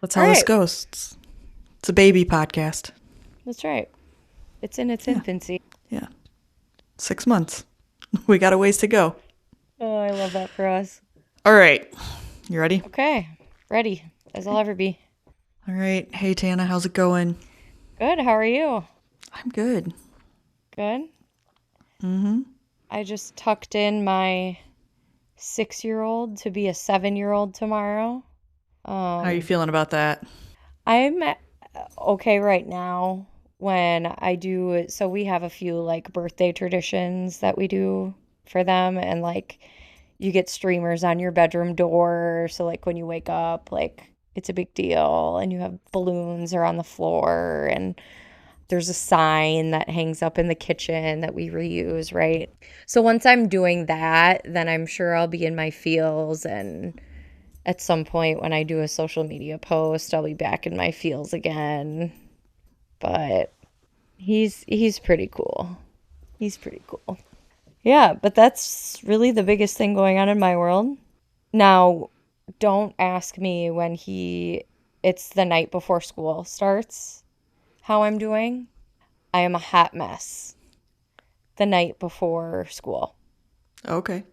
That's All how this right. goes. It's a baby podcast. That's right. It's in its Yeah, infancy. yeah. 6 months. We got a ways to go. Oh, I love that for us. All right. You ready? Okay. Ready, as I'll Okay. ever be. All right. Hey, Tana, how's it going? Good. How are you? I'm good. Good. Mm-hmm. I just tucked in my 6-year-old to be a 7-year-old tomorrow. How are you Um, feeling about that? I'm okay right now when I do. So we have a few like birthday traditions that we do for them, and like you get streamers on your bedroom door. So like when you wake up, like it's a big deal, and you have balloons are on the floor, and there's a sign that hangs up in the kitchen that we reuse, right? So once I'm doing that, then I'm sure I'll be in my feels, and at some point when I do a social media post, I'll be back in my feels again. But he's pretty cool. He's pretty cool. Yeah, but that's really the biggest thing going on in my world. Now, don't ask me when it's the night before school starts, how I'm doing. I am a hot mess the night before school. Okay.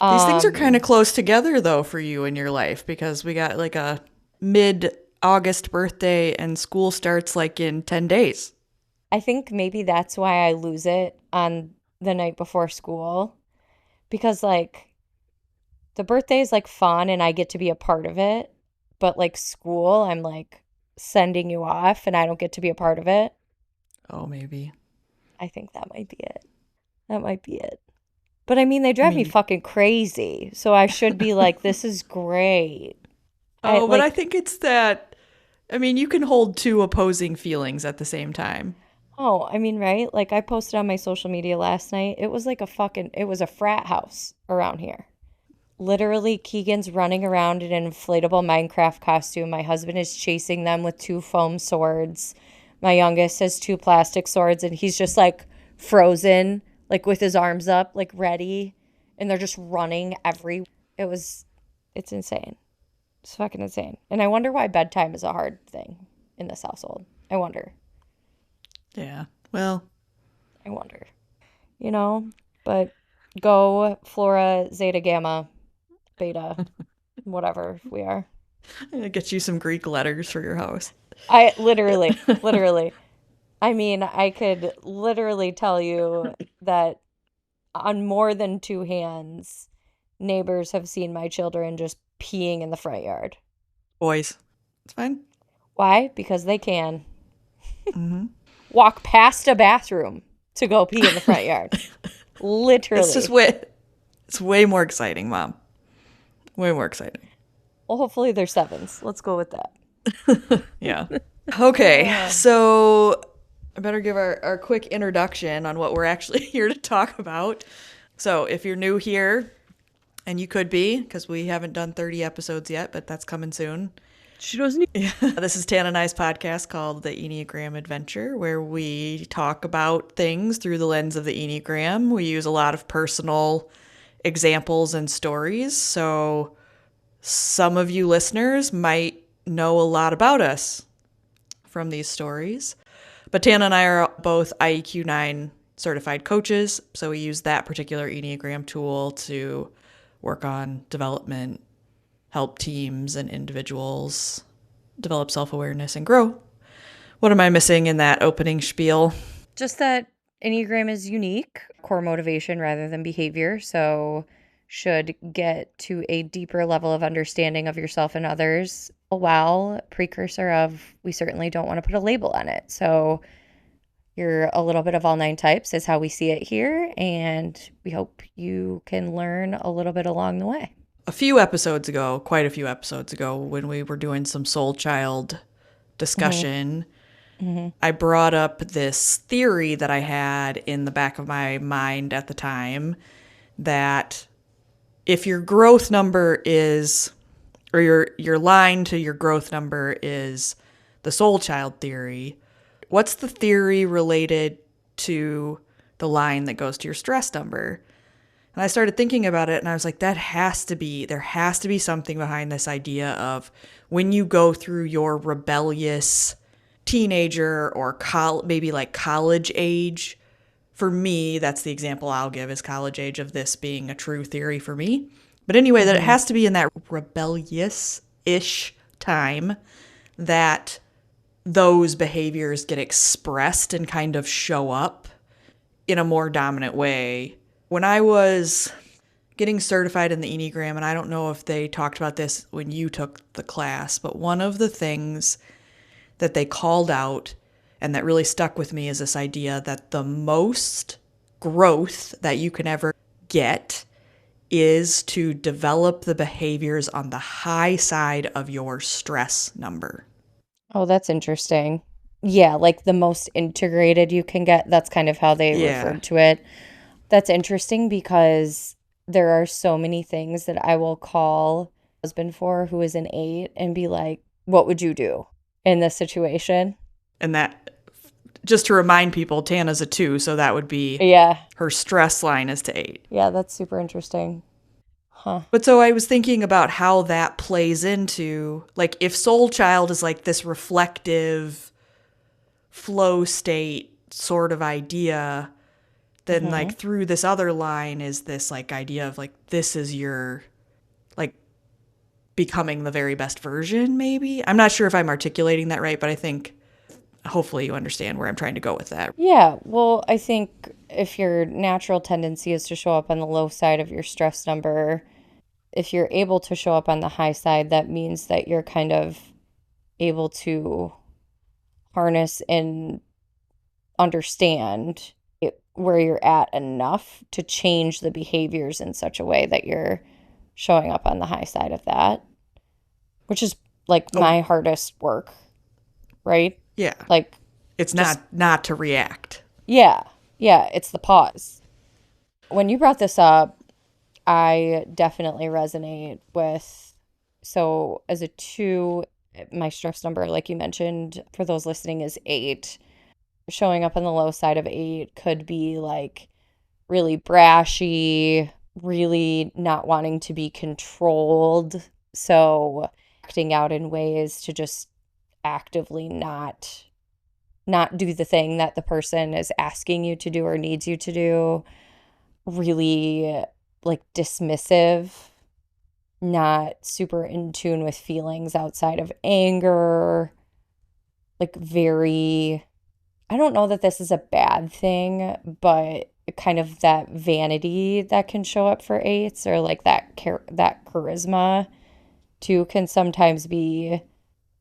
These things are kind of Um, close together, though, for you in your life because we got like a mid-August birthday and school starts like in 10 days. I think maybe that's why I lose it on the night before school because like the birthday is like fun and I get to be a part of it, but like school, I'm like sending you off and I don't get to be a part of it. Oh, maybe. I think that might be it. That might be it. But I mean, they I drive me mean, fucking crazy. So I should be like, this is great. I oh, but I like, think it's that. I mean, you can hold two opposing feelings at the same time. oh, I mean, right? Like I posted on my social media last night. It was a frat house around here. Literally, Keegan's running around in an inflatable Minecraft costume. My husband is chasing them with two foam swords. My youngest has two plastic swords, and he's just like frozen, like with his arms up, like ready. And they're just running every. It was, it's insane. It's fucking insane. And I wonder why bedtime is a hard thing in this household. I wonder. Yeah. Well, I wonder. You know? But go Flora, Zeta, Gamma, Beta, whatever we are. I'm gonna get you some Greek letters for your house. I literally. I mean, I could literally tell you that on more than two hands, neighbors have seen my children just peeing in the front yard. Boys. It's fine. Why? Because they can Mm-hmm. walk past a bathroom to go pee in the front yard. It's just Literally. way. It's way more exciting, Mom. Way more exciting. Well, hopefully they're sevens. Let's go with that. Yeah. Okay. Uh, So I better give our quick introduction on what we're actually here to talk about. So if you're new here, and you could be, because we haven't done 30 episodes yet, but that's coming soon. she doesn't. Yeah. This is Tana and I's podcast called the Enneagram Adventure, where we talk about things through the lens of the Enneagram. We use a lot of personal examples and stories. So some of you listeners might know a lot about us from these stories. But Tana and I are both IEQ 9 certified coaches, so we use that particular Enneagram tool to work on development, help teams and individuals develop self-awareness and grow. What am I missing in that opening spiel? Just that Enneagram is unique, core motivation rather than behavior. So, should get to a deeper level of understanding of yourself and others. While precursor of, we certainly don't want to put a label on it. So, you're a little bit of all nine types, is how we see it here. And we hope you can learn a little bit along the way. A few episodes ago, quite a few episodes ago, when we were doing some soul child Hmm. discussion, Hmm. I brought up this theory that I had in the back of my mind at the time that if your growth number is, or your line to your growth number is the soul child theory, what's the theory related to the line that goes to your stress number? And I started thinking about it and I was like, there has to be something behind this idea of when you go through your rebellious teenager or maybe like college age. For me, that's the example I'll give is college age of this being a true theory for me. But anyway, that it Mm-hmm. has to be in that rebellious ish time that those behaviors get expressed and kind of show up in a more dominant way. When I was getting certified in the Enneagram, and I don't know if they talked about this when you took the class, but one of the things that they called out and that really stuck with me is this idea that the most growth that you can ever get is to develop the behaviors on the high side of your stress number. Oh, that's interesting. Yeah, like the most integrated you can get. That's kind of how they Yeah. referred to it. That's interesting because there are so many things that I will call husband for who is an 8 and be like, "What would you do in this situation?" And that, just to remind people, Tana's a 2, so that would be Yeah. her stress line is to 8. Yeah, that's super interesting. Huh. But so I was thinking about how that plays into, like, if Soul Child is like this reflective flow state sort of idea, then Mm-hmm. like through this other line is this like idea of like, this is your, like, becoming the very best version, maybe. I'm not sure if I'm articulating that right, but I think hopefully you understand where I'm trying to go with that. Yeah, well, I think if your natural tendency is to show up on the low side of your stress number, if you're able to show up on the high side, that means that you're kind of able to harness and understand where you're at enough to change the behaviors in such a way that you're showing up on the high side of that, which is like Oh, my hardest work, right? yeah. Like It's just, not to react. yeah, yeah, it's the pause. When you brought this up, I definitely resonate with, so as a 2, my stress number, like you mentioned, for those listening, is 8. Showing up on the low side of 8 could be like really brashy, really not wanting to be controlled. So acting out in ways to just actively not do the thing that the person is asking you to do or needs you to do. Really like dismissive, not super in tune with feelings outside of anger, like very, I don't know that this is a bad thing, but kind of that vanity that can show up for 8s, or like that charisma too, can sometimes be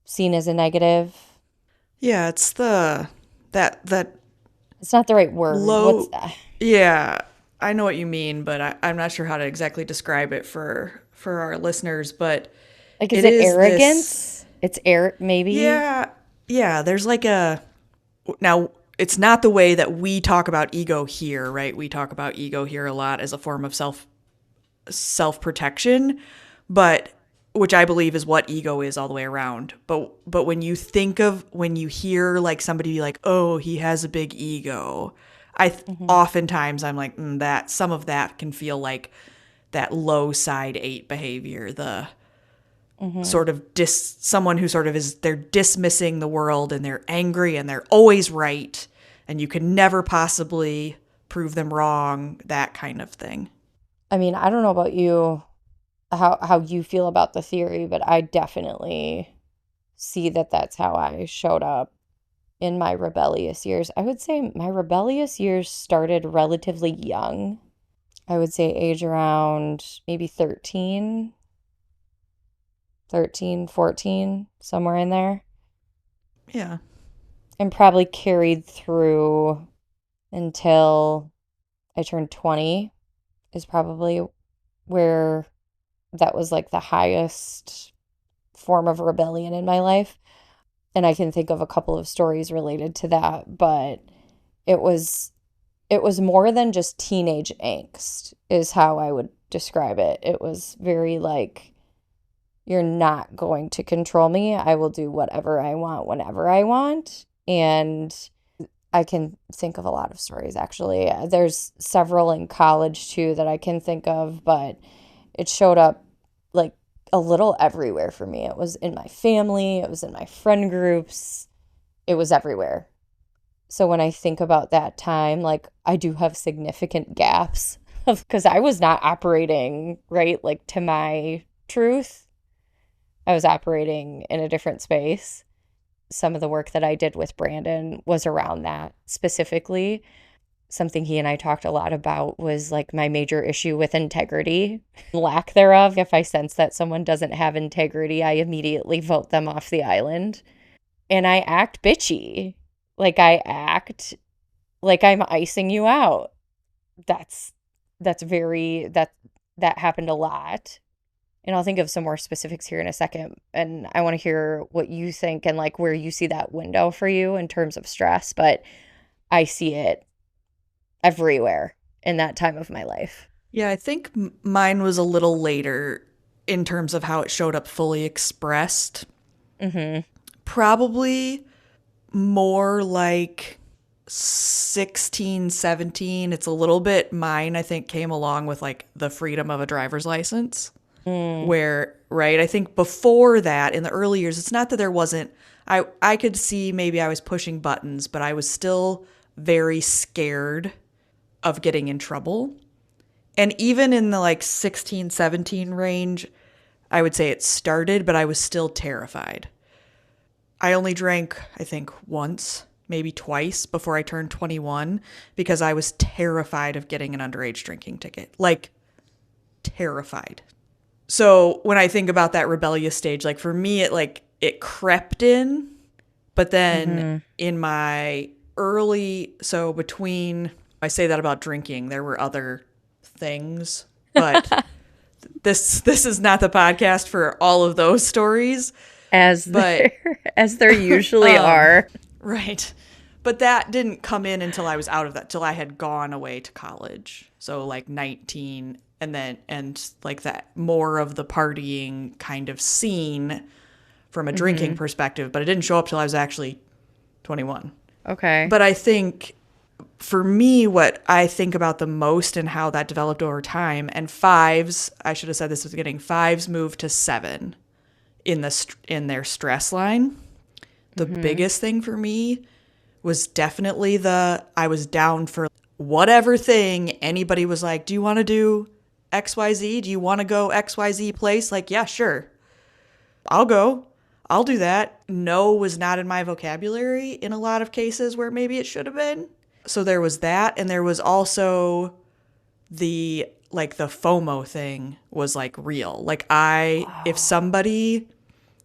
seen as a negative. Yeah, it's the that It's not the right word. What's low. Yeah, I know what you mean, but I'm not sure how to exactly describe it for our listeners. But like, is it it is this. arrogance? It's air maybe. Yeah, yeah. There's like a now. It's not the way that we talk about ego here, right? We talk about ego here a lot as a form of self protection, but which I believe is what ego is all the way around. But when you hear like somebody be like, "Oh, he has a big ego," Hmm. oftentimes I'm like, that some of that can feel like that low side 8 behavior, the Hmm. sort of someone who sort of is they're dismissing the world and they're angry and they're always right and you can never possibly prove them wrong, that kind of thing. I mean, I don't know about you, how you feel about the theory, but I definitely see that that's how I showed up in my rebellious years. I would say my rebellious years started relatively young. I would say age around maybe 13, 14, somewhere in there, Yeah. and probably carried through until I turned 20, is probably where that was like the highest form of rebellion in my life. And I can think of a couple of stories related to that, but it was it was more than just teenage angst, is how I would describe it. It was very like, you're not going to control me. I will do whatever I want whenever I want. And I can think of a lot of stories actually. There's several in college too that I can think of, but it showed up like a little everywhere for me. It was in my family, it was in my friend groups, it was everywhere. So when I think about that time, like I do have significant gaps because I was not operating right, like to my truth. I was operating in a different space. Some of the work that I did with Brandon was around that specifically. Something he and I talked a lot about was like my major issue with integrity, lack thereof. If I sense that someone doesn't have integrity, I immediately vote them off the island. And I act bitchy. Like I act like I'm icing you out. That's that's very that happened a lot. And I'll think of some more specifics here in a second. And I want to hear what you think and like where you see that window for you in terms of stress. But I see it everywhere in that time of my life. Yeah, I think mine was a little later in terms of how it showed up fully expressed. Mm-hmm. Probably more like 16, 17. It's a little bit mine, I think, came along with like the freedom of a driver's license. Mm, Where, right, I think before that, in the early years, it's not that there wasn't, I could see maybe I was pushing buttons, but I was still very scared of getting in trouble. And even in the like 16, 17 range, I would say it started, but I was still terrified. I only drank, I think, once, maybe twice before I turned 21 because I was terrified of getting an underage drinking ticket. Like, terrified. So when I think about that rebellious stage, like for me, it crept in, but then mm-hmm. in my early, so between, I say that about drinking, there were other things, but this is not the podcast for all of those stories. As But there as there usually are. right. But that didn't come in until I was out of that, till I had gone away to college. So like 19 and like that more of the partying kind of scene from a drinking Mm-hmm. perspective, but it didn't show up till I was actually 21. Okay. But I think for me, what I think about the most and how that developed over time, and fives, I should have said this at the beginning, fives moved to seven in their stress line. The Mm-hmm. biggest thing for me was definitely I was down for whatever thing anybody was like, do you want to do XYZ? Do you want to go XYZ place? Like, yeah, sure. I'll go. I'll do that. No was not in my vocabulary in a lot of cases where maybe it should have been. So there was that. And there was also the FOMO thing was like real. Like if Oh. somebody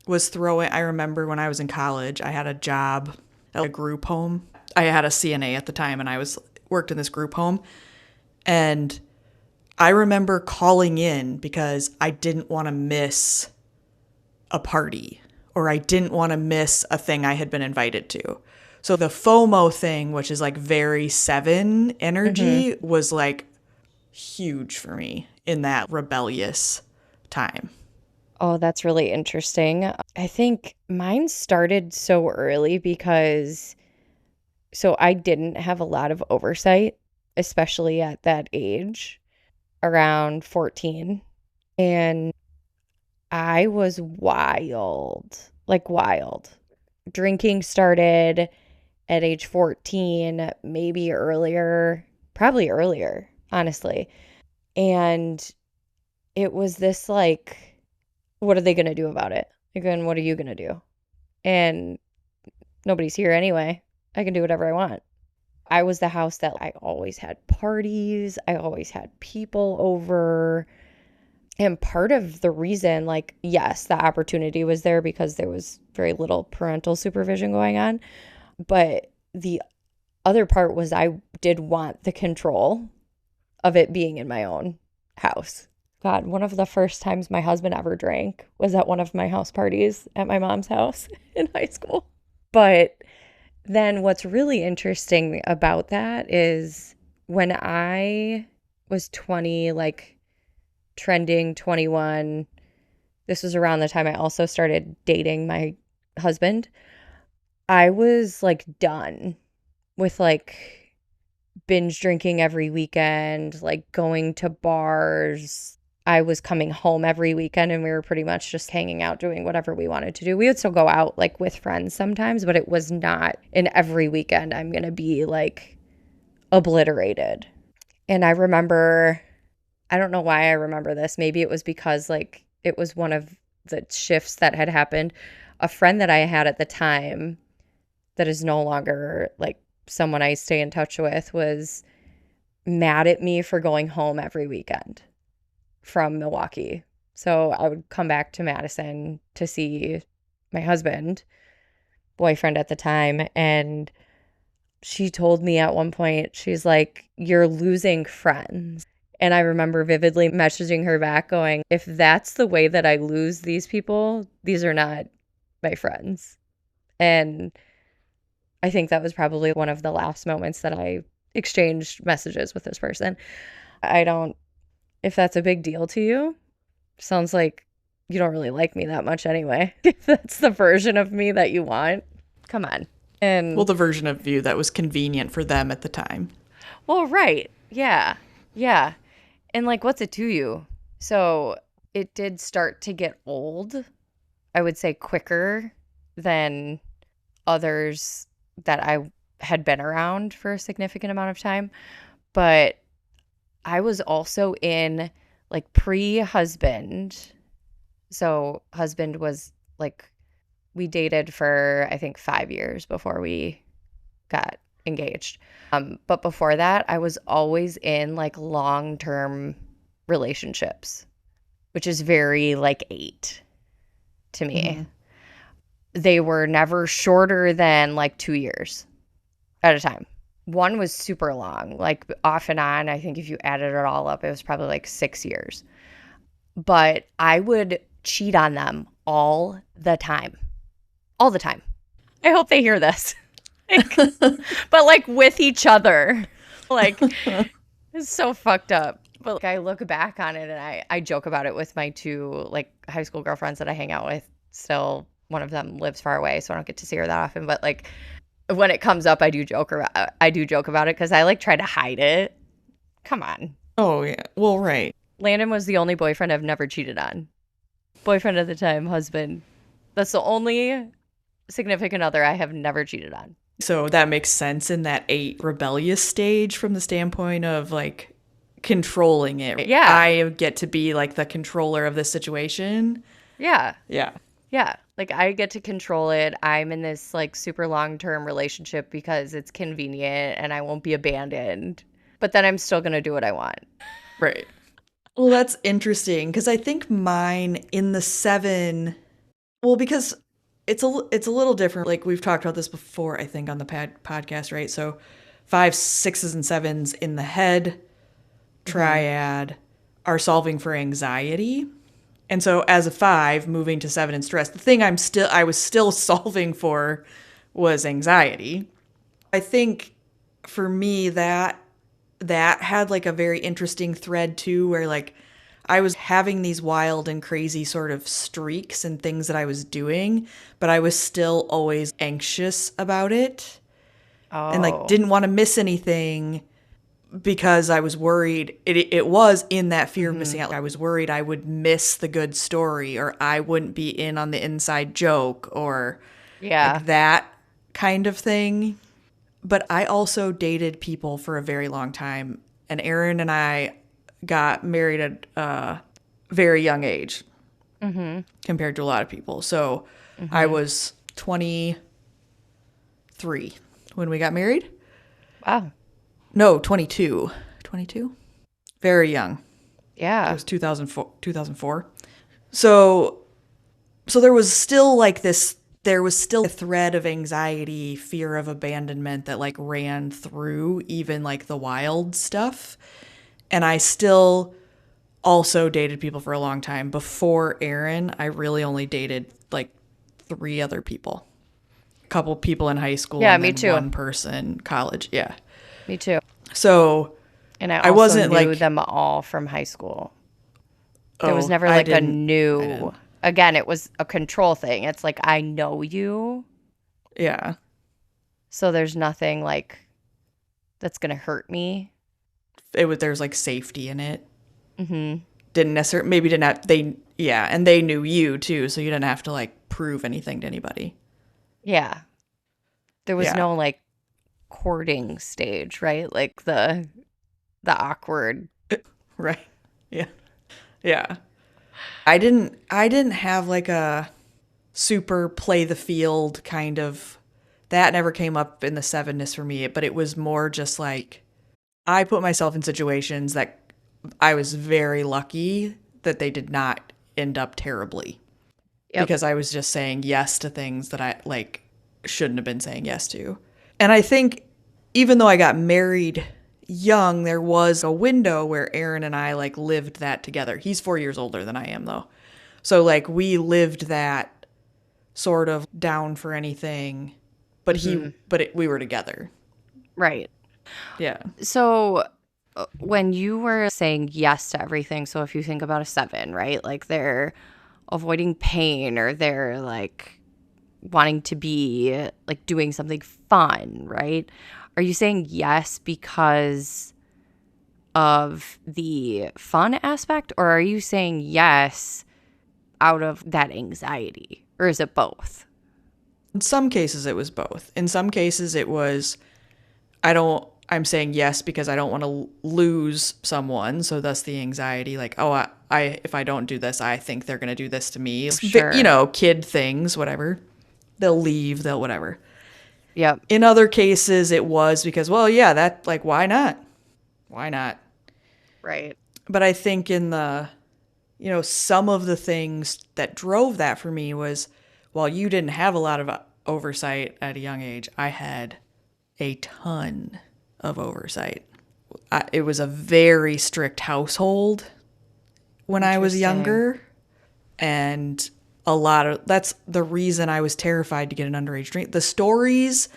was throwing, I remember when I was in college, I had a job at a group home. I had a CNA at the time and I was worked in this group home. And I remember calling in because I didn't want to miss a party or I didn't want to miss a thing I had been invited to. So the FOMO thing, which is like very seven Mm-hmm. energy, was like huge for me in that rebellious time. Oh, that's really interesting. I think mine started so early because so I didn't have a lot of oversight, especially at that age, around 14. And I was wild, like wild. Drinking started at age 14, maybe earlier, probably earlier, honestly. And it was this like, what are they going to do about it? Like, and what are you going to do? And nobody's here anyway. I can do whatever I want. I was the house that I always had parties, I always had people over. And part of the reason, like, yes, the opportunity was there because there was very little parental supervision going on. But the other part was I did want the control of it being in my own house. God, one of the first times my husband ever drank was at one of my house parties at my mom's house in high school. But then what's really interesting about that is when I was 20, like trending 21, this was around the time I also started dating my husband. I was like done with like binge drinking every weekend, like going to bars. I was coming home every weekend and we were pretty much just hanging out, doing whatever we wanted to do. We would still go out like with friends sometimes, but it was not in every weekend I'm going to be like obliterated. And I remember, I don't know why I remember this. Maybe it was because like it was one of the shifts that had happened. A friend that I had at the time that is no longer like someone I stay in touch with was mad at me for going home every weekend from Milwaukee. So I would come back to Madison to see my husband, boyfriend at the time, and she told me at one point, she's like, "You're losing friends." And I remember vividly messaging her back going, "If that's the way that I lose these people, these are not my friends." And I think that was probably one of the last moments that I exchanged messages with this person. I don't, if that's a big deal to you, sounds like you don't really like me that much anyway. If that's the version of me that you want, come on. And Well, the version of you that was convenient for them at the time. well, right. Yeah. Yeah. And like, what's it to you? So it did start to get old, I would say quicker than others that I had been around for a significant amount of time. But I was also in like pre-husband. So husband was like, we dated for I think 5 years before we got engaged. But before that, I was always in like long-term relationships, which is very like 8 to me. Mm-hmm. They were never shorter than like 2 years at a time. One was super long, like off and on. I think if you added it all up, it was probably like 6 years. But I would cheat on them all the time. All the time. I hope they hear this. But like with each other. Like it's so fucked up. But like, I look back on it and I joke about it with my 2 like high school girlfriends that I hang out with still. One of them lives far away, so I don't get to see her that often. But like when it comes up, I do joke about it because I like try to hide it. Come on. Oh, yeah. Well, right. Landon was the only boyfriend I've never cheated on. Boyfriend at the time, husband. That's the only significant other I have never cheated on. So that makes sense in that 8 rebellious stage from the standpoint of like controlling it. Yeah. I get to be like the controller of this situation. Yeah. Yeah. Yeah. Like I get to control it. I'm in this like super long-term relationship because it's convenient and I won't be abandoned. But then I'm still going to do what I want. Right. Well, that's interesting because I think mine in the 7, well, because it's a little different. Like we've talked about this before, I think, on the podcast, right? So 5, 6s, and 7s in the head triad are solving for anxiety. And so as a 5 moving to 7 in stress, the thing I was still solving for was anxiety. I think for me that had like a very interesting thread too, where like I was having these wild and crazy sort of streaks and things that I was doing, but I was still always anxious about it. And like didn't want to miss anything because I was worried. It was in that fear of missing out. I was worried I would miss the good story, or I wouldn't be in on the inside joke, or like that kind of thing. But I also dated people for a very long time, and Aaron and I got married at a very young age compared to a lot of people. So I was 23 when we got married. Wow. No, 22. 22? Very young. Yeah. It was 2004. So there was still like this, there was still a thread of anxiety, fear of abandonment that like ran through even like the wild stuff. And I still also dated people for a long time. Before Aaron, I really only dated like 3 other people. A couple people in high school. Yeah, and me then too. one person college. Yeah. Me too. So and I wasn't knew like them all from high school. There was oh, never I like a didn't. new. Again, it was a control thing. It's like I know you, Yeah. so there's nothing like that's going to hurt me. There's like safety in it. Mm-hmm. Didn't necessarily, maybe didn't have, yeah, and they knew you too, so you didn't have to like prove anything to anybody. Yeah. There was Yeah. no like courting stage, right? Like the awkward. Right. Yeah. Yeah. I didn't have like a super play the field kind of, that never came up in the sevenness for me, but it was more just like I put myself in situations that I was very lucky that they did not end up terribly Yep. because I was just saying yes to things that I like shouldn't have been saying yes to. And I think even though I got married young, there was a window where Aaron and I like lived that together. He's 4 years older than I am though. So like we lived that sort of down for anything, but Mm-hmm. we were together. Right. Yeah. So when you were saying yes to everything, so if you think about a 7, right? Like they're avoiding pain or they're like wanting to be like doing something fun, right? Are you saying yes because of the fun aspect, or are you saying yes out of that anxiety, or is it both? In some cases it was both. In some cases it was I'm saying yes because I don't want to lose someone, so thus the anxiety like, oh, I if I don't do this, I think they're going to do this to me. Sure. Kid things, whatever. They'll leave, they'll whatever. Yep. In other cases it was because, well, yeah, that like why not? Why not? Right. But I think in some of the things that drove that for me was while you didn't have a lot of oversight at a young age, I had a ton of oversight. It was a very strict household when I was Interesting. younger. And that's the reason I was terrified to get an underage drink. The stories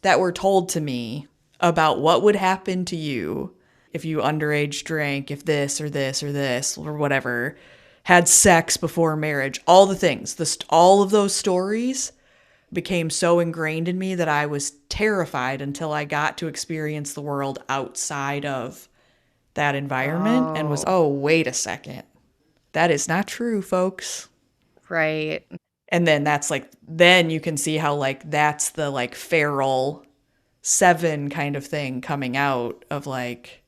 that were told to me about what would happen to you if you underage drank, if this or this or this or whatever, had sex before marriage, all the things, all of those stories became so ingrained in me that I was terrified until I got to experience the world outside of that environment and was, Oh, oh, wait a second. That is not true, folks. right. And then then you can see how like that's the like feral 7 kind of thing coming out of like,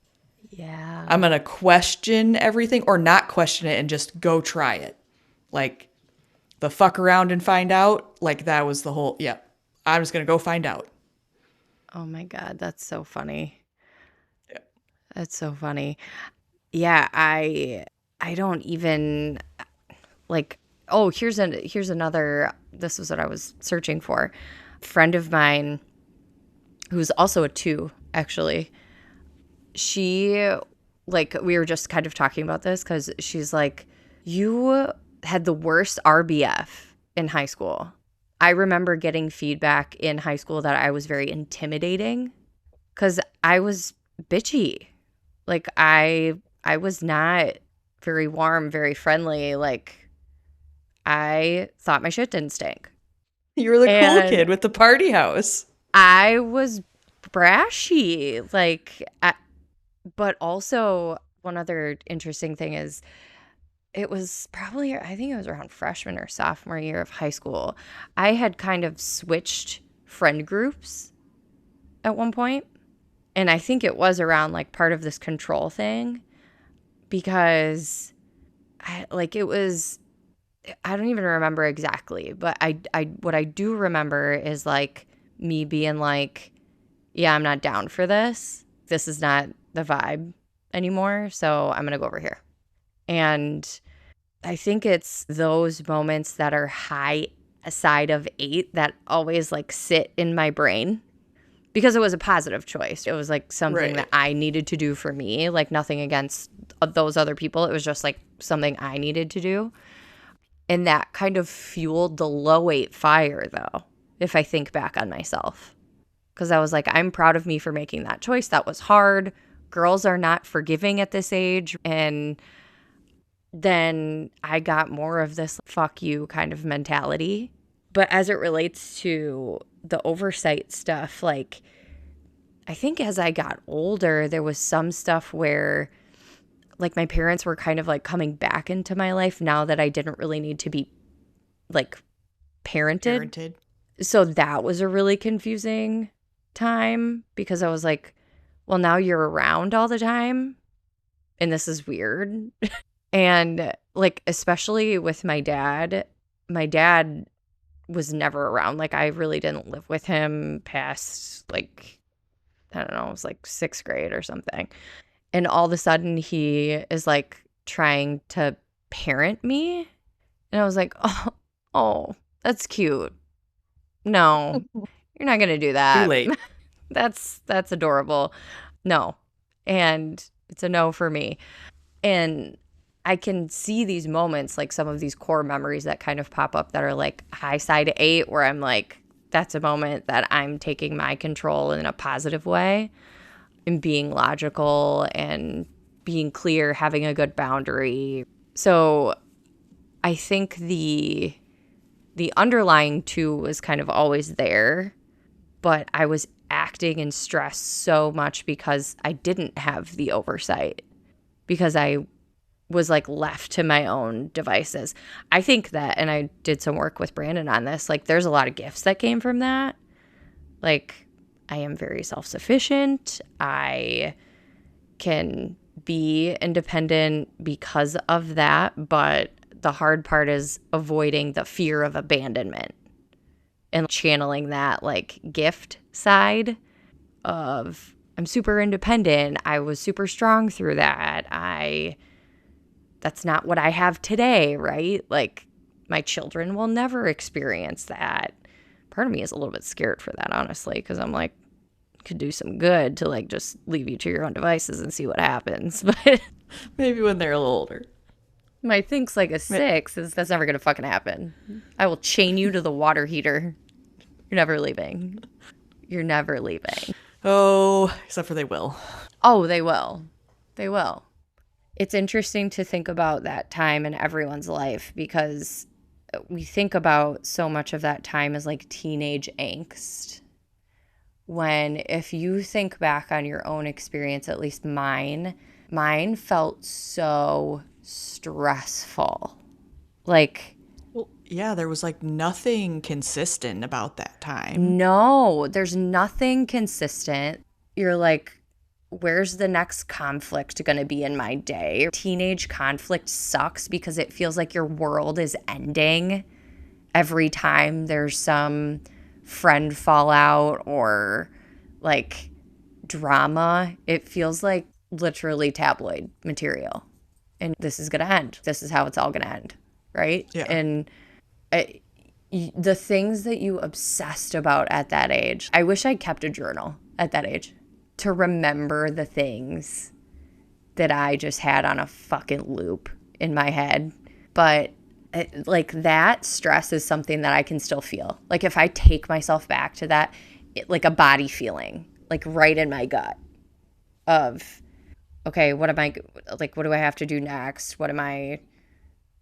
I'm Yeah. going to question everything or not question it and just go try it. Like the fuck around and find out. Like that was the whole, yeah, I'm just going to go find out. Oh my God, that's so funny. Yeah. That's so funny. Yeah, I don't even like oh, here's another this is what I was searching for. Friend of mine who's also a 2, actually. She like we were just kind of talking about this cuz she's like you had the worst RBF in high school. I remember getting feedback in high school that I was very intimidating cuz I was bitchy. Like I was not very warm, very friendly. Like I thought my shit didn't stink. You were the cool And kid with the party house. I was brashy. But also one other interesting thing is it was probably I think it was around freshman or sophomore year of high school. I had kind of switched friend groups at one point, and I think it was around like part of this control thing because it was I don't even remember exactly, but I what I do remember is like me being like, yeah, I'm not down for this. This is not the vibe anymore, so I'm gonna go over here. And I think it's those moments that are high side of 8 that always like sit in my brain because it was a positive choice. It was like something that Right. I needed to do for me, like nothing against those other people. It was just like something I needed to do. And that kind of fueled the low 8 fire, though, if I think back on myself. Because I was like, I'm proud of me for making that choice. That was hard. Girls are not forgiving at this age. And then I got more of this fuck you kind of mentality. But as it relates to the oversight stuff, like I think as I got older, there was some stuff where like my parents were kind of like coming back into my life now that I didn't really need to be like parented. Parented. So that was a really confusing time because I was like, well, now you're around all the time and this is weird. And like, especially with my dad was never around. Like, I really didn't live with him past like, I don't know, it was like sixth grade or something. And all of a sudden he is like trying to parent me. And I was like, oh, that's cute. No, you're not going to do Too that. late. That's adorable. No. And it's a no for me. And I can see these moments, like some of these core memories that kind of pop up that are like high side 8, where I'm like, that's a moment that I'm taking my control in a positive way and being logical and being clear, having a good boundary. So I think the underlying too was kind of always there, but I was acting and stressed so much because I didn't have the oversight, because I was like left to my own devices. I think that, and I did some work with Brandon on this, like there's a lot of gifts that came from that. Like I am very self-sufficient. I can be independent because of that, but the hard part is avoiding the fear of abandonment and channeling that like gift side of I'm super independent. I was super strong through that. That's not what I have today, right? Like my children will never experience that. Part of me is a little bit scared for that, honestly, because I'm like, could do some good to like just leave you to your own devices and see what happens. But Maybe when they're a little older. my think's like a 6 is that's never gonna fucking happen. I will chain you to the water heater. You're never leaving. You're never leaving. Oh, except for they will. Oh, they will. They will. It's interesting to think about that time in everyone's life because we think about so much of that time as like teenage angst. When if you think back on your own experience, at least mine felt so stressful. Like, Well, yeah, there was like nothing consistent about that time. no, there's nothing consistent. You're like, where's the next conflict going to be in my day? Teenage conflict sucks because it feels like your world is ending every time there's some friend fallout or like drama. It feels like literally tabloid material. And this is going to end. This is how it's all going to end. Right. Yeah. And the things that you obsessed about at that age, I wish I kept a journal at that age to remember the things that I just had on a fucking loop in my head. But like that stress is something that I can still feel. Like if I take myself back to that, like a body feeling, like right in my gut of, okay, what am I, like, what do I have to do next? What am I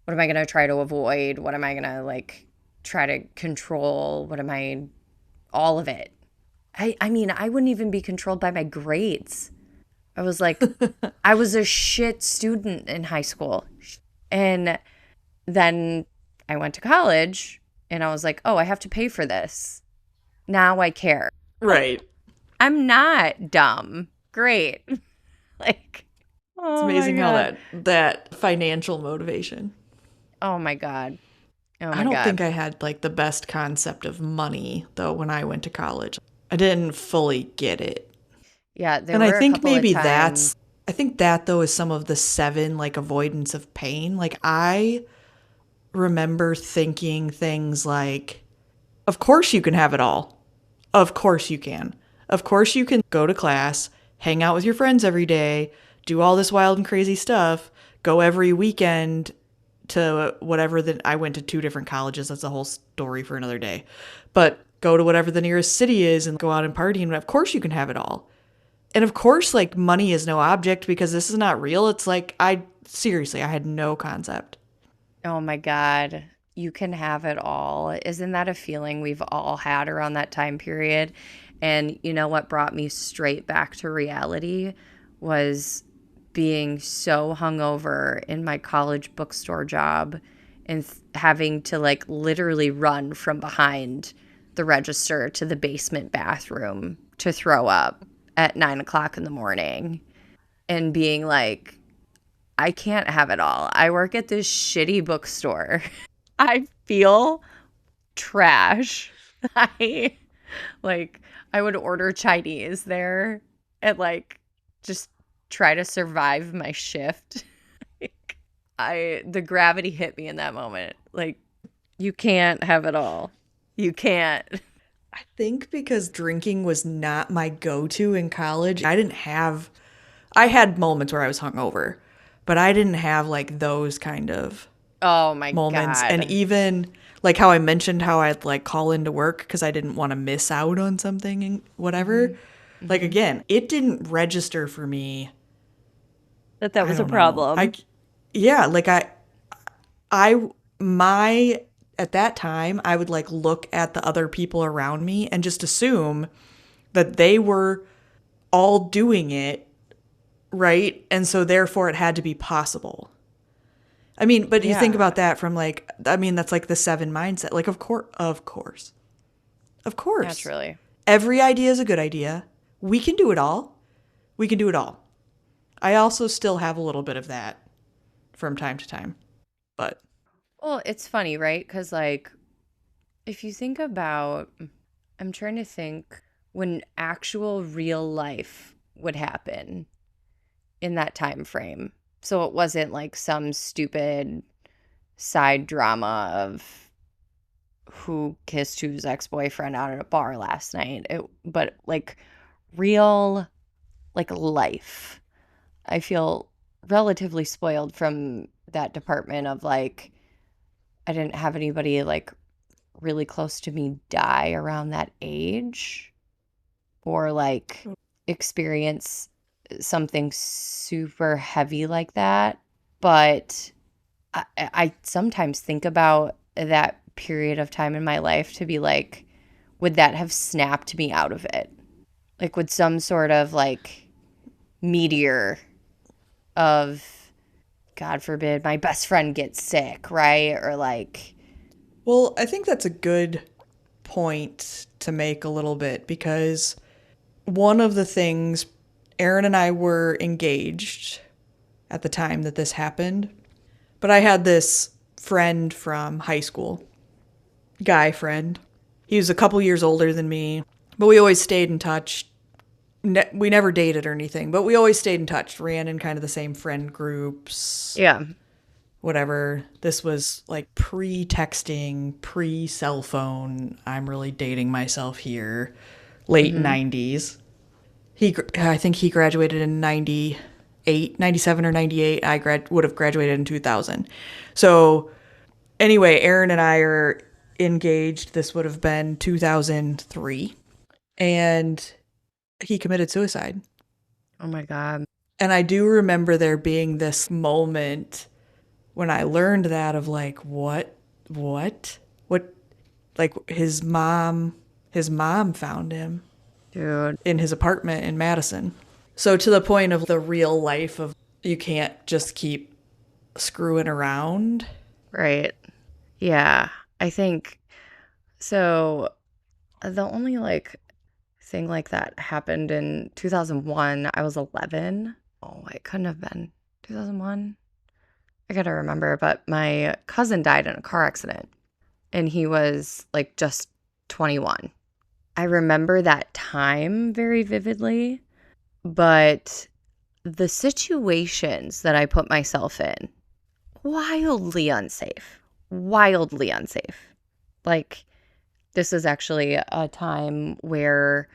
going to try to avoid? What am I going to like try to control? All of it. I mean, I wouldn't even be controlled by my grades. I was like, I was a shit student in high school. And then I went to college and I was like, oh, I have to pay for this. Now I care. Right. I'm not dumb. Great. Like, It's oh my amazing how God. that financial motivation. Oh my God. Oh I my don't think God. I had like the best concept of money though when I went to college. I didn't fully get it. Yeah, there And I were a think couple of maybe times. I think that though is some of the 7 like avoidance of pain. Like I remember thinking things like, of course you can have it all. Of course you can. Of course you can go to class, hang out with your friends every day, do all this wild and crazy stuff, go every weekend to whatever that I went to 2 different colleges. That's a whole story for another day. But go to whatever the nearest city is and go out and party. And of course you can have it all. And of course, like money is no object because this is not real. It's like, seriously, I had no concept. Oh my God. You can have it all. Isn't that a feeling we've all had around that time period? And you know what brought me straight back to reality was being so hungover in my college bookstore job and having to like literally run from behind the register to the basement bathroom to throw up at 9 o'clock in the morning and being like, I can't have it all. I work at this shitty bookstore. I feel trash. I like I would order Chinese there and like just try to survive my shift. Like, the gravity hit me in that moment. Like, you can't have it all. You can't. I think because drinking was not my go-to in college, I had moments where I was hungover, but I didn't have like those kind of Oh my moments. And God. even like how I mentioned how I'd like call into work because I didn't want to miss out on something and whatever. Mhm. Like Mhm. again, it didn't register for me. That I was a don't know. problem. Yeah, like I, my, at that time, I would like look at the other people around me and just assume that they were all doing it, right? And so therefore it had to be possible. I mean, but you think Yeah, about that from like, I mean, that's like the seven mindset. Like, of course. naturally. Every idea is a good idea. We can do it all. We can do it all. I also still have a little bit of that from time to time, but Well, it's funny, right? Because, like, if you think about, I'm trying to think when actual real life would happen in that time frame. So it wasn't like some stupid side drama of who kissed whose ex-boyfriend out at a bar last night. But like real, like life. I feel relatively spoiled from that department of like, I didn't have anybody like really close to me die around that age or like experience something super heavy like that. But I sometimes think about that period of time in my life to be like, would that have snapped me out of it? Like, would some sort of like meteor of, God forbid, my best friend gets sick, right? Or like, well, I think that's a good point to make a little bit because one of the things Aaron and I were engaged at the time that this happened, but I had this friend from high school, guy friend. He was a couple years older than me, but we always stayed in touch. We never dated or anything, but we always stayed in touch, ran in kind of the same friend groups, yeah. whatever. This was like pre texting, pre cell phone. I'm really dating myself here. Late Mm-hmm. 90s. I think he graduated in 98, 97 or 98. Would have graduated in 2000. So anyway, Aaron and I are engaged. This would have been 2003. And he committed suicide. Oh my God. And I do remember there being this moment when I learned that of like, what, like his mom found him Dude. in his apartment in Madison. So to the point of the real life of you can't just keep screwing around. Right. Yeah. I think so. The only like thing like that happened in 2001. I was 11. Oh, it couldn't have been 2001. I gotta remember, but my cousin died in a car accident and he was like just 21. I remember that time very vividly, but the situations that I put myself in, wildly unsafe. Wildly unsafe. Like, this is actually a time where,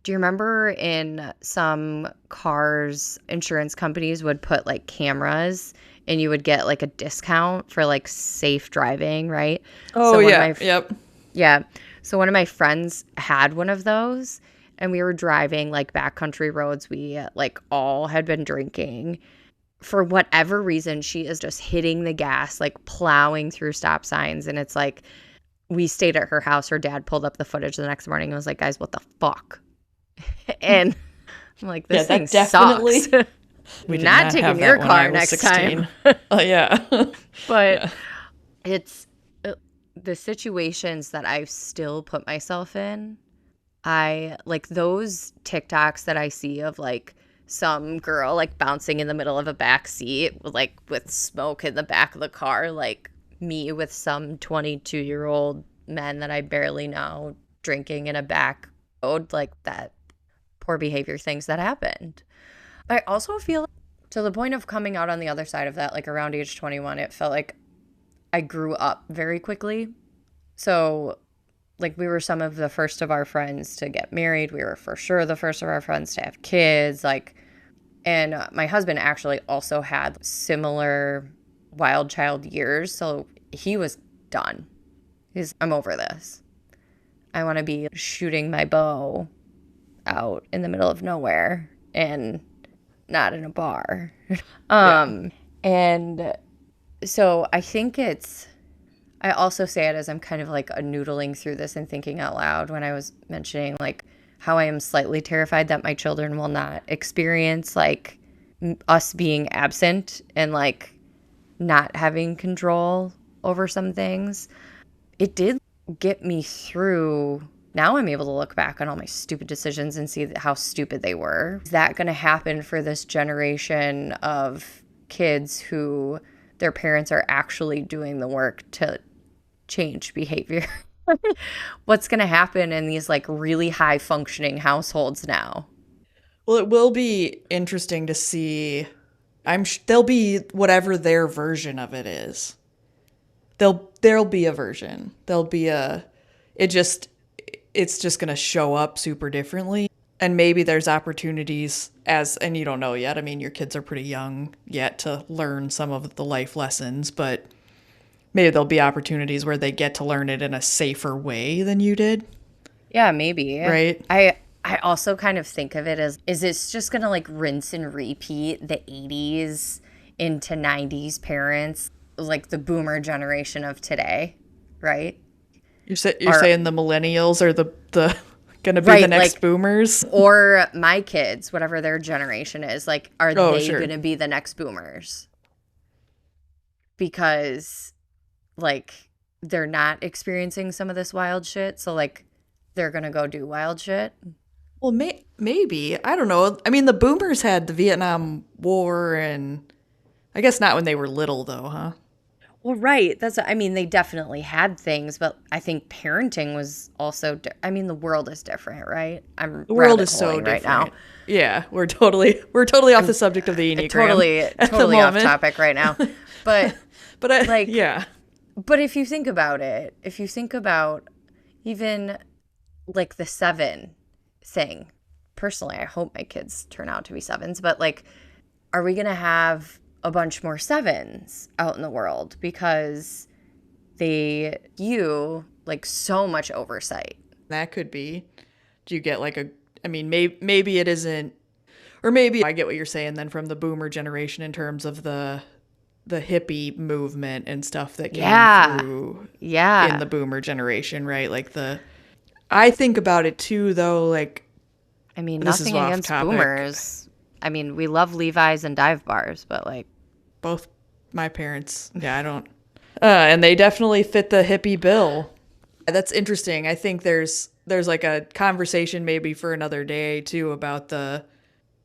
do you remember in some cars, insurance companies would put like cameras and you would get like a discount for like safe driving, right? Oh So yeah, yep. yeah. So one of my friends had one of those and we were driving like backcountry roads. We like all had been drinking. For whatever reason, she is just hitting the gas, like plowing through stop signs. And it's like, we stayed at her house. Her dad pulled up the footage the next morning and was like, guys, what the fuck? And I'm like, Yeah, this thing that sucks. definitely. We did Not not taking have your that when I car was next time. 16. Oh, yeah. But Yeah. it's the situations that I still put myself in. I like those TikToks that I see of like some girl like bouncing in the middle of a back seat, like with smoke in the back of the car, like me with some 22-year-old men that I barely know drinking in a back road, like that poor behavior things that happened. I also feel to the point of coming out on the other side of that, like around age 21, it felt like I grew up very quickly. So like we were some of the first of our friends to get married. We were for sure the first of our friends to have kids. Like, and my husband actually also had similar wild child years. So he was done. I'm over this. I want to be shooting my bow out in the middle of nowhere and not in a bar. Yeah. And so I think I also say it as I'm kind of like noodling through this and thinking out loud when I was mentioning like how I am slightly terrified that my children will not experience like us being absent and like not having control over some things. It did get me through. Now I'm able to look back on all my stupid decisions and see how stupid they were. Is that going to happen for this generation of kids who their parents are actually doing the work to change behavior? What's going to happen in these like really high functioning households now? Well, it will be interesting to see. There'll be whatever their version of it is. There'll be a version. There'll be a it just it's just going to show up super differently. And maybe there's opportunities and you don't know yet. I mean, your kids are pretty young yet to learn some of the life lessons, but maybe there'll be opportunities where they get to learn it in a safer way than you did, Yeah, maybe. right? I also kind of think of it as is this just going to like rinse and repeat the 80s into 90s parents, like the boomer generation of today, right? You're Are saying the millennials are the going to be the right, next like boomers? or my kids, whatever their generation is, like are Oh, they sure. going to be the next boomers? Because like they're not experiencing some of this wild shit, so like they're going to go do wild shit. Well, maybe. I don't know. I mean, the boomers had the Vietnam War, and I guess not when they were little, though, huh? Well, right. I mean, they definitely had things, but I think parenting was also, I mean, the world is different, right? I'm The world rabbit is so holing right now. different. Yeah, we're totally off I'm the subject of the Enneagram totally, at the totally off moment. topic right now. But But like, yeah. but if you think about it, if you think about even like the seven thing, personally, I hope my kids turn out to be sevens, but like, are we going to have a bunch more sevens out in the world because you like so much oversight? That could be. Do you get like I mean, maybe it isn't, or maybe I get what you're saying then from the boomer generation in terms of the hippie movement and stuff that came Yeah. through in Yeah. the boomer generation, right? I think about it too, though, like, I mean, this is nothing off against topic. boomers. I mean, we love Levi's and dive bars, but like, Both my parents, yeah, I don't, and they definitely fit the hippie bill. That's interesting. I think there's like a conversation maybe for another day too about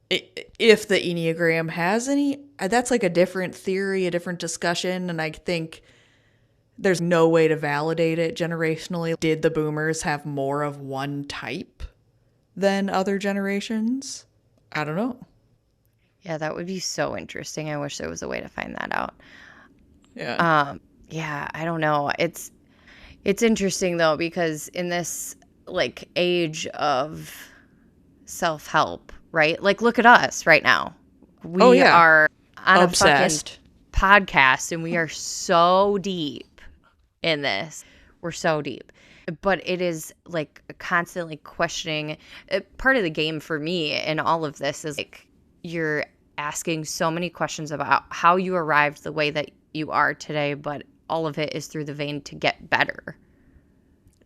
if the Enneagram has any. That's like a different theory, a different discussion, and I think there's no way to validate it generationally. Did the boomers have more of one type than other generations? I don't know. yeah, that would be so interesting. I wish there was a way to find that out. Yeah. Yeah, I don't know. It's interesting though because in this like age of self-help, right? Like look at us right now. Oh We yeah. are on a fucking Obsessed. podcast and we are so deep in this. We're so deep. But it is like constantly questioning. Part of the game for me in all of this is like you're asking so many questions about how you arrived the way that you are today, but all of it is through the vein to get better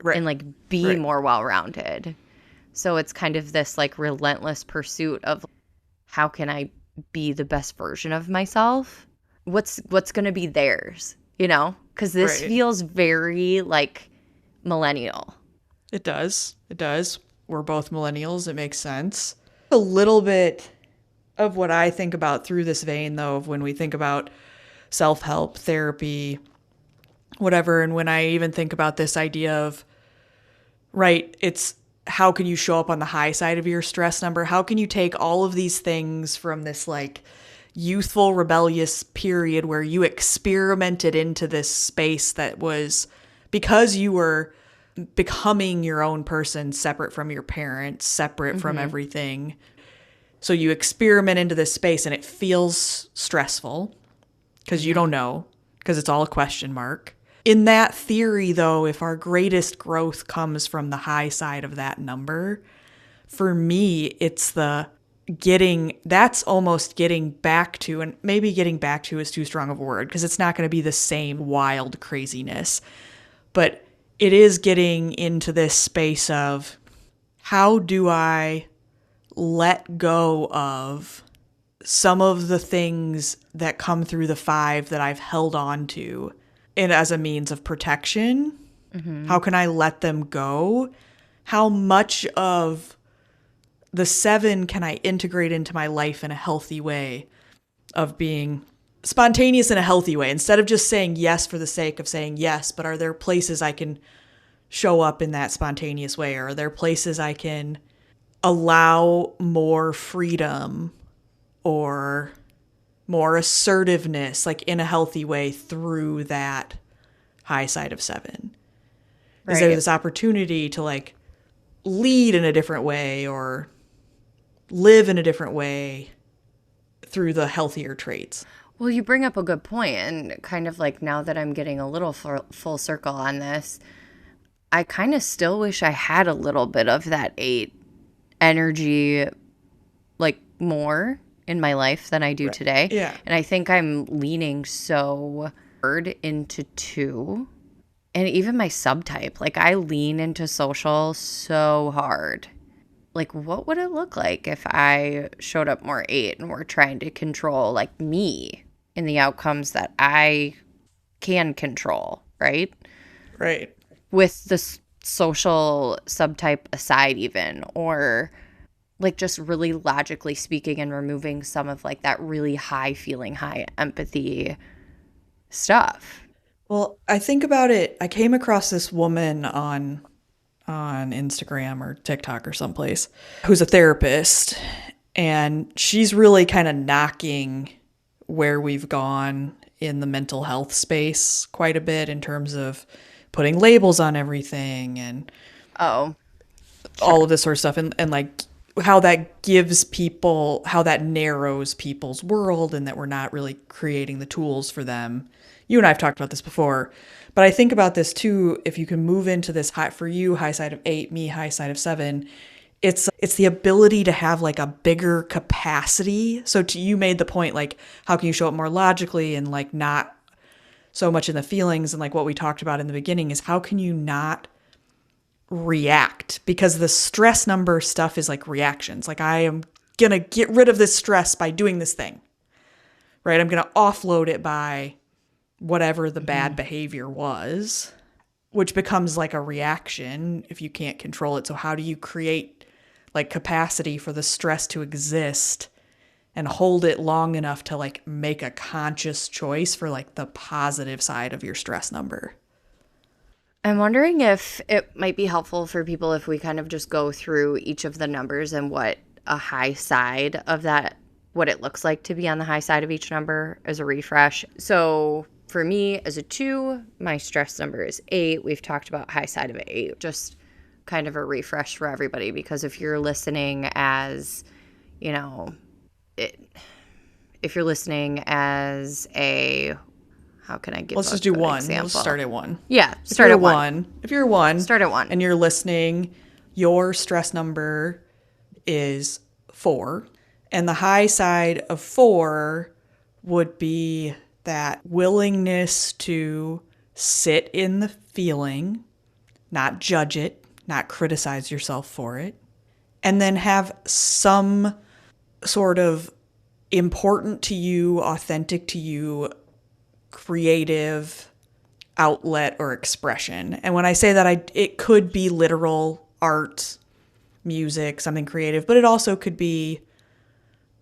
Right. and like be Right. more well-rounded. So it's kind of this like relentless pursuit of how can I be the best version of myself? What's going to be theirs, you know? Because this Right. feels very like millennial. It does. It does. We're both millennials. It makes sense. A little bit of what I think about through this vein, though, of when we think about self help, therapy, whatever, and when I even think about this idea of, right, it's how can you show up on the high side of your stress number? How can you take all of these things from this like youthful, rebellious period where you experimented into this space that was because you were becoming your own person, separate from your parents, separate from everything. So you experiment into this space and it feels stressful because you don't know, because it's all a question mark. In that theory, though, if our greatest growth comes from the high side of that number, for me, it's that's almost getting back to, and maybe getting back to is too strong of a word because it's not going to be the same wild craziness, but it is getting into this space of how do I let go of some of the things that come through the 5 that I've held on to and as a means of protection. How can I let them go? How much of the 7 can I integrate into my life in a healthy way of being spontaneous in a healthy way instead of just saying yes for the sake of saying yes, but are there places I can show up in that spontaneous way? Or are there places I can allow more freedom or more assertiveness, like in a healthy way through that high side of 7? Right. Is there this opportunity to like lead in a different way or live in a different way through the healthier traits? Well, you bring up a good point, and kind of like now that I'm getting a little full circle on this, I kind of still wish I had a little bit of that 8 energy, like more in my life than I do today. Yeah. And I think I'm leaning so hard into 2. And even my subtype, like I lean into social so hard. Like, what would it look like if I showed up more 8 and were trying to control like me in the outcomes that I can control, right? Right. With the social subtype aside even, or like just really logically speaking and removing some of like that really high feeling, high empathy stuff. Well, I think about it. I came across this woman on Instagram or TikTok or someplace who's a therapist, and she's really kind of knocking where we've gone in the mental health space quite a bit in terms of putting labels on everything and Oh, all of this sort of stuff, and like how that gives people, how that narrows people's world, and that we're not really creating the tools for them. You and I have talked about this before, but I think about this too. If you can move into this high, for you, high side of 8, me, high side of 7, it's the ability to have like a bigger capacity. So you made the point, like, how can you show up more logically and like not so much in the feelings, and like what we talked about in the beginning is how can you not react, because the stress number stuff is like reactions. Like, I am going to get rid of this stress by doing this thing, right? I'm going to offload it by whatever the bad behavior was, which becomes like a reaction if you can't control it. So how do you create like capacity for the stress to exist and hold it long enough to like make a conscious choice for like the positive side of your stress number? I'm wondering if it might be helpful for people if we kind of just go through each of the numbers and what a high side of that, what it looks like to be on the high side of each number as a refresh. So for me as a 2, my stress number is 8. We've talked about high side of 8, just kind of a refresh for everybody, because if you're listening as, you know, if you're listening as a, how can I give Let's just do 1. Let's start at 1. Yeah, start at 1. If you're 1, start at 1. And you're listening, your stress number is 4. And the high side of 4 would be that willingness to sit in the feeling, not judge it, not criticize yourself for it, and then have some sort of important to you, authentic to you, creative outlet or expression. And when I say that, it could be literal art, music, something creative, but it also could be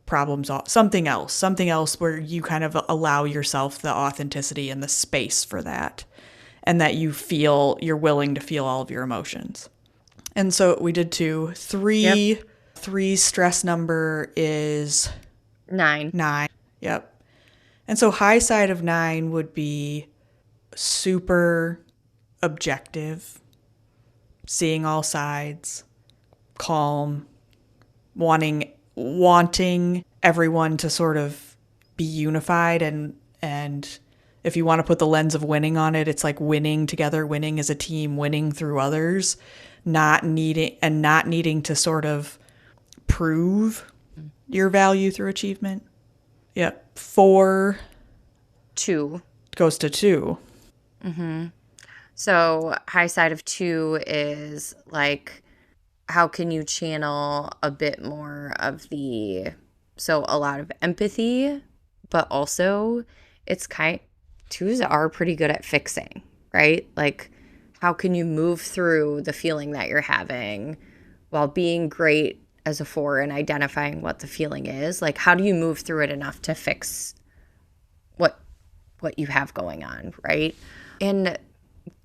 problems, something else where you kind of allow yourself the authenticity and the space for that, and that you're willing to feel all of your emotions. And so we did two. Yep. Three stress number is 9. 9. Yep. And so high side of 9 would be super objective, seeing all sides, calm, wanting everyone to sort of be unified, and if you want to put the lens of winning on it, it's like winning together, winning as a team, winning through others, not needing to sort of prove your value through achievement. Yep. 4 2. goes to 2. So high side of 2 is like, how can you channel a bit more of so a lot of empathy, but also it's twos are pretty good at fixing, right? Like, how can you move through the feeling that you're having while being great as a 4 and identifying what the feeling is? Like, how do you move through it enough to fix what you have going on, right? And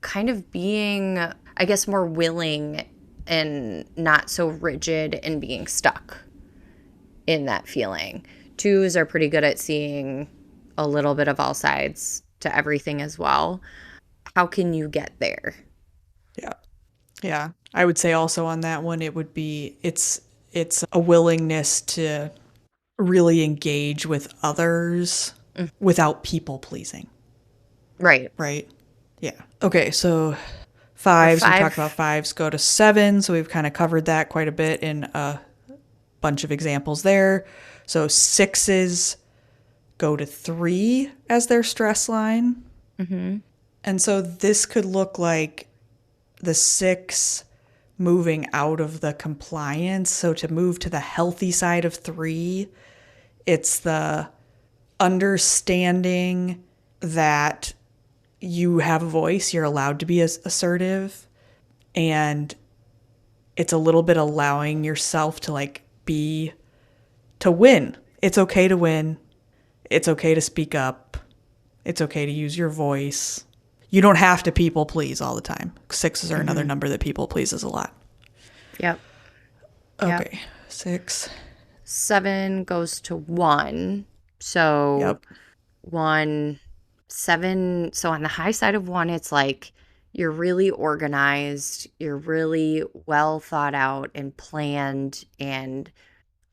kind of being, I guess, more willing and not so rigid and being stuck in that feeling. 2s are pretty good at seeing a little bit of all sides to everything as well. How can you get there? Yeah. Yeah. I would say also on that one, it would be, it's a willingness to really engage with others without people pleasing. Right. Right. Yeah. Okay. So 5s, we 5. talked about 5s go to 7. So we've kind of covered that quite a bit in a bunch of examples there. So 6s go to 3 as their stress line. And so this could look like the 6 moving out of the compliance. So to move to the healthy side of 3, it's the understanding that you have a voice, you're allowed to be assertive, and it's a little bit allowing yourself to to win. It's okay to win. It's okay to speak up. It's okay to use your voice. You don't have to people please all the time. 6s are another number that people pleases a lot. Yep. Okay. Yep. 6. 7 goes to 1. So Yep. 1, 7. So on the high side of 1, it's like you're really organized, you're really well thought out and planned and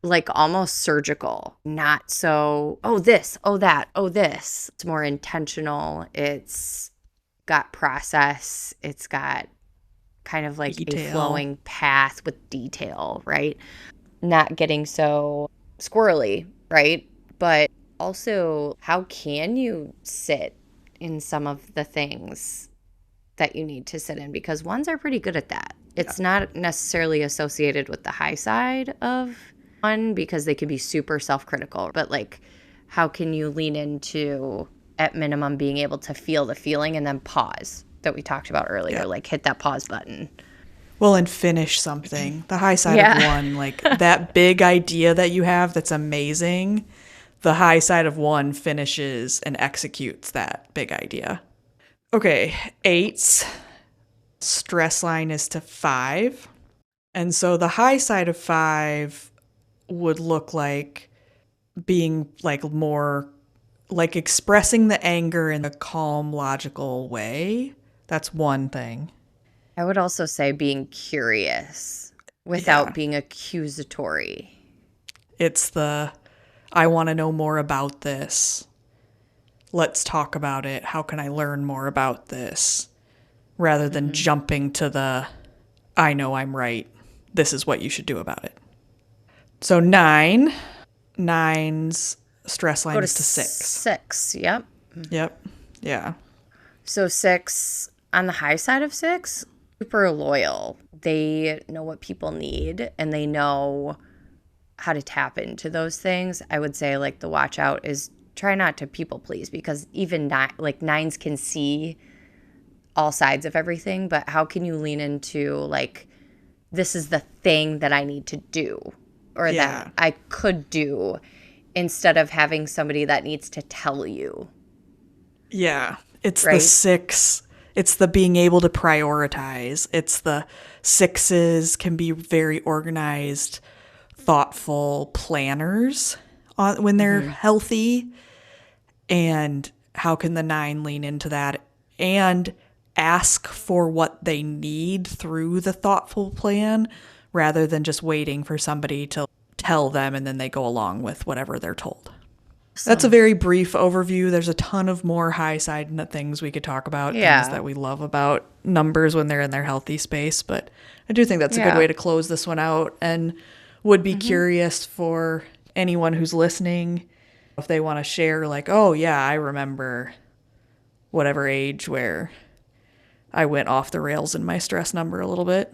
like almost surgical, not so, oh, this, oh, that, oh, this. It's more intentional. It's got process. It's got kind of like Detail. a flowing path with detail, right? Not getting so squirrely, right? But also, how can you sit in some of the things that you need to sit in? Because 1s are pretty good at that. It's not necessarily associated with the high side of 1 because they can be super self-critical, but like, how can you lean into, at minimum, being able to feel the feeling and then pause that we talked about earlier, like hit that pause button. Well, and finish something. The high side of 1, like that big idea that you have that's amazing, the high side of 1 finishes and executes that big idea. Okay, 8s, stress line is to 5. And so the high side of 5 would look like being like more like expressing the anger in a calm, logical way. That's one thing. I would also say being curious without being accusatory. It's I want to know more about this. Let's talk about it. How can I learn more about this? Rather than jumping to I know I'm right. This is what you should do about it. So 9's stress line is to 6. 6, yep. Yep. Yeah. So 6, on the high side of 6, super loyal. They know what people need and they know how to tap into those things. I would say like the watch out is try not to people please, because even like nines can see all sides of everything, but how can you lean into like, this is the thing that I need to do or Yeah. that I could do, instead of having somebody that needs to tell you. Yeah. It's the Right? six. It's the being able to prioritize. It's the sixes can be very organized, thoughtful planners when they're healthy. And how can the nine lean into that and ask for what they need through the thoughtful plan rather than just waiting for somebody to tell them and then they go along with whatever they're told. That's a very brief overview. There's a ton of more high side things we could talk about, things Yeah. that we love about numbers when they're in their healthy space. But I do think that's a good Yeah. way to close this one out, and would be curious for anyone who's listening if they want to share, like, oh, yeah, I remember whatever age where I went off the rails in my stress number a little bit.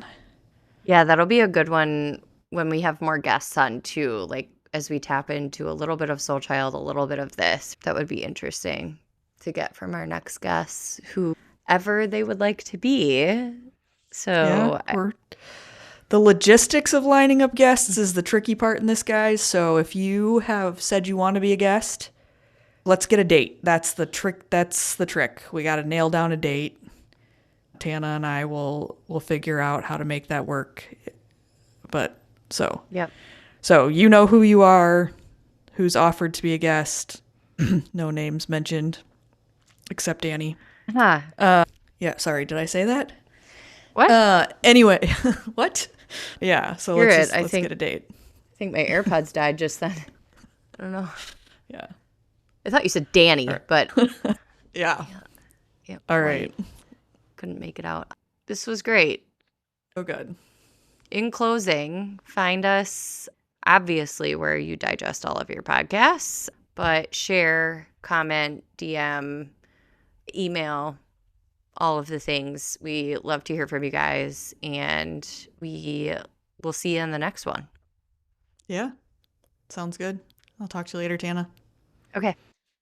Yeah, that'll be a good one when we have more guests on too. Like as we tap into a little bit of Soul Child, a little bit of this. That would be interesting to get from our next guests, whoever they would like to be. Yeah, So the logistics of lining up guests is the tricky part in this, guys. So if you have said you want to be a guest, let's get a date. That's the trick. We got to nail down a date. Tannah and I will figure out how to make that work. But yep. so you know who you are, who's offered to be a guest. No names mentioned, except Annie. Huh. Yeah, sorry, did I say that? What? Anyway, what? Yeah, so You're let's it. I let's get a date. think my AirPods died just then. I don't know. Yeah. I thought you said Danny, but Yeah. yeah, All right. couldn't make it out. This was great. Oh, good. In closing, find us obviously where you digest all of your podcasts, but share, comment, DM, email, all of the things. We love to hear from you guys, and we will see you in the next one. Yeah. Sounds good. I'll talk to you later, Tannah. Okay.